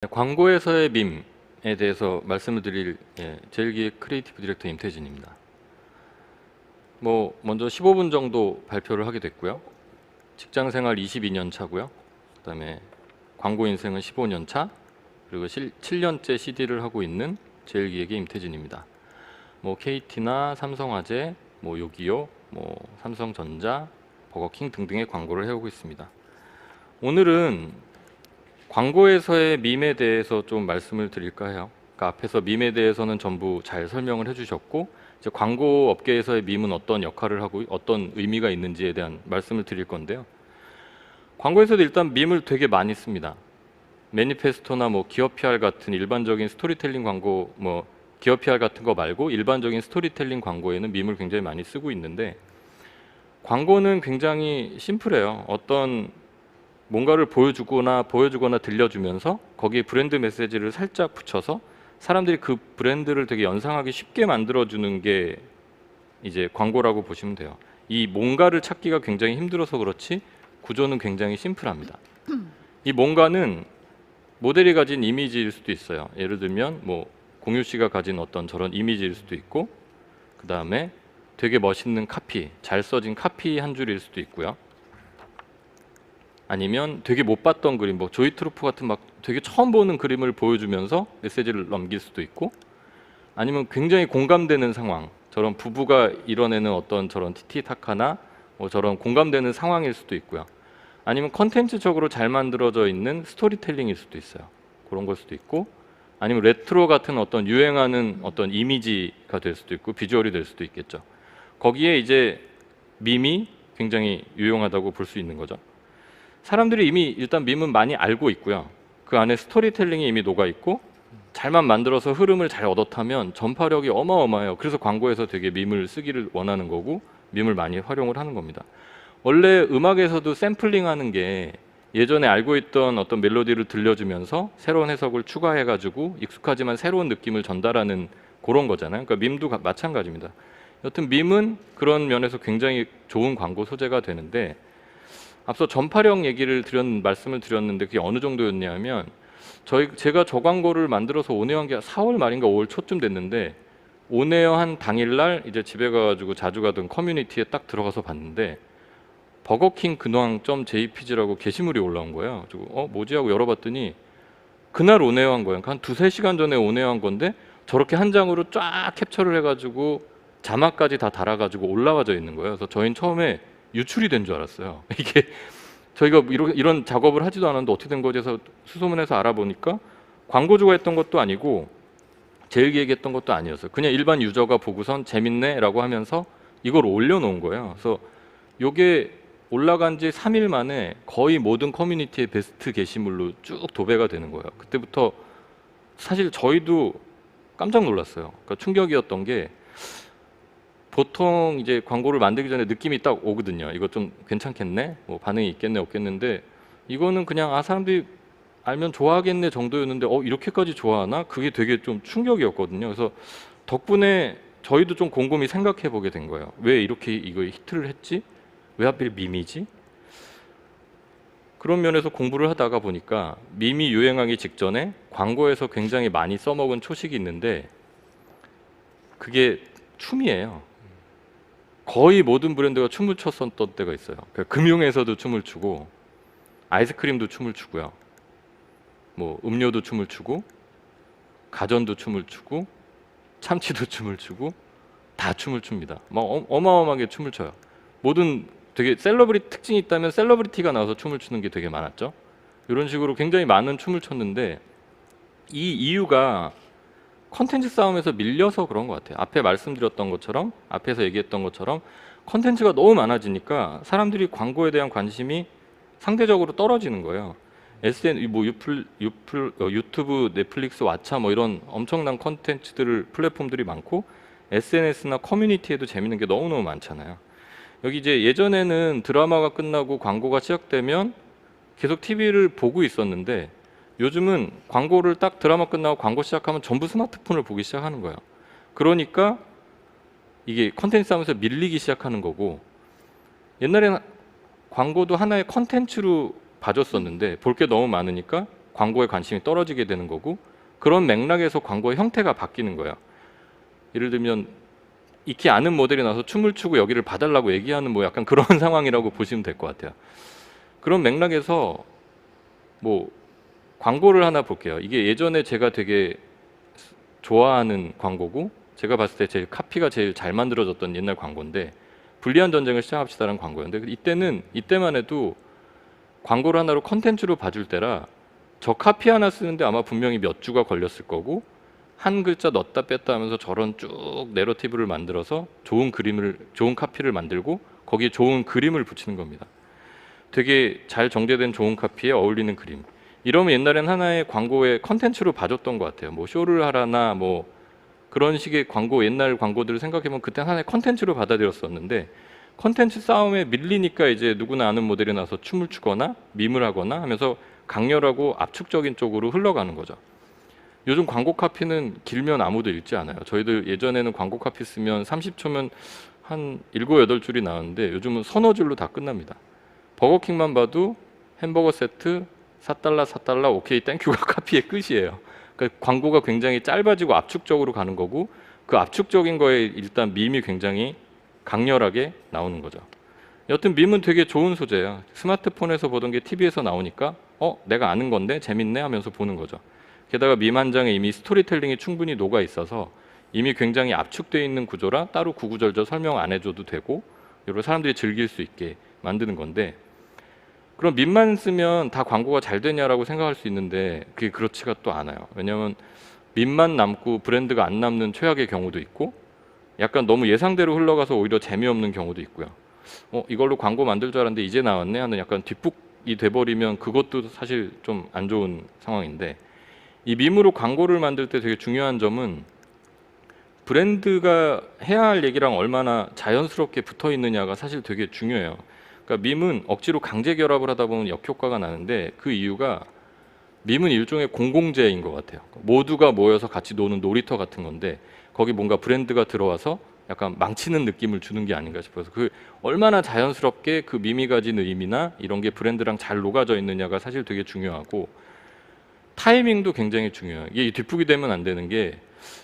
광고에서의 밈에 대해서 말씀을 드릴 제일기획 크리에이티브 디렉터 임태진입니다. 먼저 15분 정도 발표를 하게 됐고요. 직장생활 22년 차고요. 그다음에 광고 인생은 15년 차, 그리고 7년째 CD를 하고 있는 제일기획의 임태진입니다. KT나 삼성화재, 요기요, 삼성전자, 버거킹 등등의 광고를 해오고 있습니다. 오늘은 광고에서의 밈에 대해서 좀 말씀을 드릴까 해요. 그러니까 앞에서 밈에 대해서는 전부 잘 설명을 해주셨고, 이제 광고 업계에서의 밈은 어떤 역할을 하고 어떤 의미가 있는지에 대한 말씀을 드릴 건데요. 광고에서도 일단 밈을 되게 많이 씁니다. 매니페스토나 기업 PR 같은 일반적인 스토리텔링 광고, 기업 PR 같은 거 말고 일반적인 스토리텔링 광고에는 밈을 굉장히 많이 쓰고 있는데, 광고는 굉장히 심플해요. 어떤 뭔가를 보여주거나 들려주면서 거기에 브랜드 메시지를 살짝 붙여서 사람들이 그 브랜드를 되게 연상하기 쉽게 만들어주는 게 이제 광고라고 보시면 돼요. 이 뭔가를 찾기가 굉장히 힘들어서 그렇지 구조는 굉장히 심플합니다. 이 뭔가는 모델이 가진 이미지일 수도 있어요. 예를 들면 공유 씨가 가진 어떤 저런 이미지일 수도 있고, 그 다음에 되게 멋있는 카피, 잘 써진 카피 한 줄일 수도 있고요. 아니면 되게 못 봤던 그림, 조이 트루프 같은 되게 처음 보는 그림을 보여주면서 메시지를 넘길 수도 있고, 아니면 굉장히 공감되는 상황, 저런 부부가 이뤄내는 어떤 저런 티티타카나 저런 공감되는 상황일 수도 있고요. 아니면 컨텐츠적으로 잘 만들어져 있는 스토리텔링일 수도 있어요. 그런 걸 수도 있고, 아니면 레트로 같은 어떤 유행하는 어떤 이미지가 될 수도 있고, 비주얼이 될 수도 있겠죠. 거기에 이제 밈이 굉장히 유용하다고 볼 수 있는 거죠. 사람들이 이미 일단 밈은 많이 알고 있고요. 그 안에 스토리텔링이 이미 녹아 있고, 잘만 만들어서 흐름을 잘 얻어 타면 전파력이 어마어마해요. 그래서 광고에서 되게 밈을 쓰기를 원하는 거고, 밈을 많이 활용을 하는 겁니다. 원래 음악에서도 샘플링하는 게 예전에 알고 있던 어떤 멜로디를 들려주면서 새로운 해석을 추가해가지고 익숙하지만 새로운 느낌을 전달하는 그런 거잖아요. 그러니까 밈도 마찬가지입니다. 여튼 밈은 그런 면에서 굉장히 좋은 광고 소재가 되는데, 앞서 전파력 말씀을 드렸는데 그게 어느 정도였냐면, 제가 저 광고를 만들어서 온에어한 게 4월 말인가 5월 초쯤 됐는데, 온에어 한 당일날 이제 집에 가가지고 자주 가던 커뮤니티에 딱 들어가서 봤는데 버거킹 근황.jpg라고 게시물이 올라온 거예요. 뭐지 하고 열어봤더니 그날 온에어한 거예요. 한 2-3시간 전에 온에어한 건데 저렇게 한 장으로 쫙 캡처를 해가지고 자막까지 다 달아가지고 올라와져 있는 거예요. 그래서 저희는 처음에 유출이 된 줄 알았어요. 이게 저희가 이런 작업을 하지도 않았는데 어떻게 된 거지 해서 수소문해서 알아보니까 광고주가 했던 것도 아니고 제일기획했던 것도 아니었어요. 그냥 일반 유저가 보고선 재밌네 라고 하면서 이걸 올려놓은 거예요. 그래서 이게 올라간 지 3일 만에 거의 모든 커뮤니티의 베스트 게시물로 쭉 도배가 되는 거예요. 그때부터 사실 저희도 깜짝 놀랐어요. 그러니까 충격이었던 게, 보통 이제 광고를 만들기 전에 느낌이 딱 오거든요. 이거 좀 괜찮겠네? 반응이 있겠네, 없겠는데, 이거는 그냥 사람들이 알면 좋아하겠네 정도였는데 이렇게까지 좋아하나? 그게 되게 좀 충격이었거든요. 그래서 덕분에 저희도 좀 곰곰이 생각해 보게 된 거예요. 왜 이렇게 이거 히트를 했지? 왜 하필 밈이지? 그런 면에서 공부를 하다가 보니까 밈이 유행하기 직전에 광고에서 굉장히 많이 써먹은 초식이 있는데, 그게 춤이에요. 거의 모든 브랜드가 춤을 췄었던 때가 있어요. 그러니까 금융에서도 춤을 추고, 아이스크림도 춤을 추고요. 음료도 춤을 추고, 가전도 춤을 추고, 참치도 춤을 추고, 다 춤을 춥니다. 어마어마하게 춤을 춰요. 모든 되게 셀러브리티 특징이 있다면 셀러브리티가 나와서 춤을 추는 게 되게 많았죠. 이런 식으로 굉장히 많은 춤을 췄는데, 이 이유가 컨텐츠 싸움에서 밀려서 그런 것 같아요. 앞에 말씀드렸던 것처럼, 앞에서 얘기했던 것처럼 컨텐츠가 너무 많아지니까 사람들이 광고에 대한 관심이 상대적으로 떨어지는 거예요. 유튜브, 넷플릭스, 왓챠 이런 엄청난 플랫폼들이 많고, SNS나 커뮤니티에도 재밌는 게 너무너무 많잖아요. 여기 이제 예전에는 드라마가 끝나고 광고가 시작되면 계속 TV를 보고 있었는데, 요즘은 광고를 딱 드라마 끝나고 광고 시작하면 전부 스마트폰을 보기 시작하는 거예요. 그러니까 이게 컨텐츠 싸움에서 밀리기 시작하는 거고, 옛날에는 광고도 하나의 컨텐츠로 봐줬었는데 볼 게 너무 많으니까 광고에 관심이 떨어지게 되는 거고, 그런 맥락에서 광고의 형태가 바뀌는 거예요. 예를 들면 익히 아는 모델이 나와서 춤을 추고 여기를 봐달라고 얘기하는 뭐 약간 그런 상황이라고 보시면 될 것 같아요. 그런 맥락에서 뭐 광고를 하나 볼게요. 이게 예전에 제가 되게 좋아하는 광고고, 제가 봤을 때 제일 카피가 제일 잘 만들어졌던 옛날 광고인데, 불리한 전쟁을 시작합시다라는 광고였는데, 이때만 해도 광고를 하나로 컨텐츠로 봐줄 때라 저 카피 하나 쓰는데 아마 분명히 몇 주가 걸렸을 거고, 한 글자 넣었다 뺐다 하면서 저런 쭉 내러티브를 만들어서 좋은 카피를 만들고 거기에 좋은 그림을 붙이는 겁니다. 되게 잘 정제된 좋은 카피에 어울리는 그림. 이러면 옛날엔 하나의 광고의 컨텐츠로 봐줬던 것 같아요. 뭐 쇼를 하라나 뭐 그런 식의 광고, 옛날 광고들을 생각해보면 그때 하나의 컨텐츠로 받아들였었는데, 컨텐츠 싸움에 밀리니까 이제 누구나 아는 모델이 나서 춤을 추거나 밈을 하거나 하면서 강렬하고 압축적인 쪽으로 흘러가는 거죠. 요즘 광고 카피는 길면 아무도 읽지 않아요. 저희들 예전에는 광고 카피 쓰면 30초면 한 7, 8줄이 나왔는데 요즘은 서너 줄로 다 끝납니다. 버거킹만 봐도 햄버거 세트 4달러 4달러 오케이 땡큐가 카피의 끝이에요. 그러니까 광고가 굉장히 짧아지고 압축적으로 가는 거고, 그 압축적인 거에 일단 밈이 굉장히 강렬하게 나오는 거죠. 여튼 밈은 되게 좋은 소재예요. 스마트폰에서 보던 게 TV에서 나오니까 내가 아는 건데 재밌네 하면서 보는 거죠. 게다가 밈 한 장에 이미 스토리텔링이 충분히 녹아 있어서 이미 굉장히 압축되어 있는 구조라 따로 구구절절 설명 안 해줘도 되고, 여러 사람들이 즐길 수 있게 만드는 건데, 그럼 밈만 쓰면 다 광고가 잘 되냐라고 생각할 수 있는데 그게 그렇지가 또 않아요. 왜냐하면 밈만 남고 브랜드가 안 남는 최악의 경우도 있고, 약간 너무 예상대로 흘러가서 오히려 재미없는 경우도 있고요. 이걸로 광고 만들 줄 알았는데 이제 나왔네 하는 약간 뒷북이 돼버리면 그것도 사실 좀 안 좋은 상황인데, 이 밈으로 광고를 만들 때 되게 중요한 점은 브랜드가 해야 할 얘기랑 얼마나 자연스럽게 붙어 있느냐가 사실 되게 중요해요. 그러니까 밈은 억지로 강제 결합을 하다 보면 역효과가 나는데, 그 이유가 밈은 일종의 공공재인 것 같아요. 모두가 모여서 같이 노는 놀이터 같은 건데 거기 뭔가 브랜드가 들어와서 약간 망치는 느낌을 주는 게 아닌가 싶어서, 그 얼마나 자연스럽게 그 밈이 가진 의미나 이런 게 브랜드랑 잘 녹아져 있느냐가 사실 되게 중요하고, 타이밍도 굉장히 중요해요. 이게 뒷북이 되면 안 되는 게,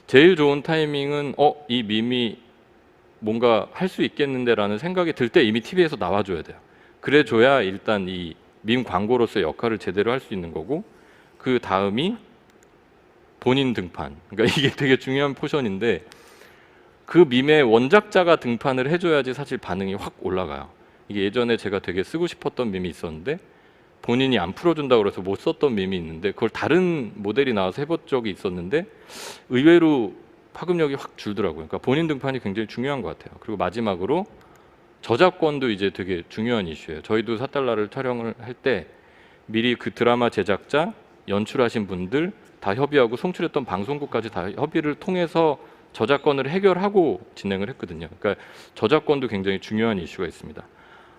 제일 좋은 타이밍은 이 밈이 뭔가 할 수 있겠는데라는 생각이 들 때 이미 TV에서 나와줘야 돼요. 그래줘야 일단 이 밈 광고로서의 역할을 제대로 할 수 있는 거고, 그 다음이 본인 등판. 그러니까 이게 되게 중요한 포션인데, 그 밈의 원작자가 등판을 해줘야지 사실 반응이 확 올라가요. 이게 예전에 제가 되게 쓰고 싶었던 밈이 있었는데 본인이 안 풀어준다고 그래서 못 썼던 밈이 있는데, 그걸 다른 모델이 나와서 해본 적이 있었는데 의외로 파급력이 확 줄더라고요. 그러니까 본인 등판이 굉장히 중요한 것 같아요. 그리고 마지막으로 저작권도 이제 되게 중요한 이슈예요. 저희도 4달러를 촬영을 할 때 미리 그 드라마 제작자, 연출하신 분들 다 협의하고 송출했던 방송국까지 다 협의를 통해서 저작권을 해결하고 진행을 했거든요. 그러니까 저작권도 굉장히 중요한 이슈가 있습니다.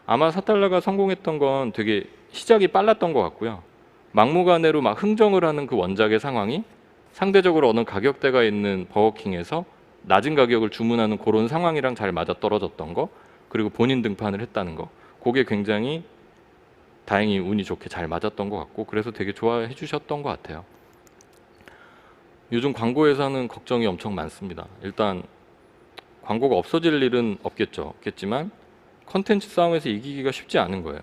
아마 4달러가 성공했던 건 되게 시작이 빨랐던 것 같고요. 막무가내로 막 흥정을 하는 그 원작의 상황이 상대적으로 어느 가격대가 있는 버거킹에서 낮은 가격을 주문하는 그런 상황이랑 잘 맞아떨어졌던 거, 그리고 본인 등판을 했다는 거, 그게 굉장히 다행히 운이 좋게 잘 맞았던 것 같고, 그래서 되게 좋아해 주셨던 것 같아요. 요즘 광고회사는 걱정이 엄청 많습니다. 일단 광고가 없어질 일은 없겠지만 컨텐츠 싸움에서 이기기가 쉽지 않은 거예요.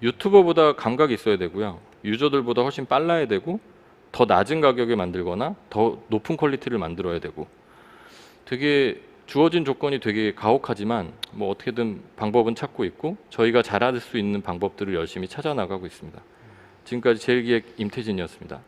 유튜버보다 감각이 있어야 되고요. 유저들보다 훨씬 빨라야 되고, 더 낮은 가격에 만들거나 더 높은 퀄리티를 만들어야 되고, 되게 주어진 조건이 되게 가혹하지만 뭐 어떻게든 방법은 찾고 있고, 저희가 잘할 수 있는 방법들을 열심히 찾아 나가고 있습니다. 지금까지 제일기획 임태진이었습니다.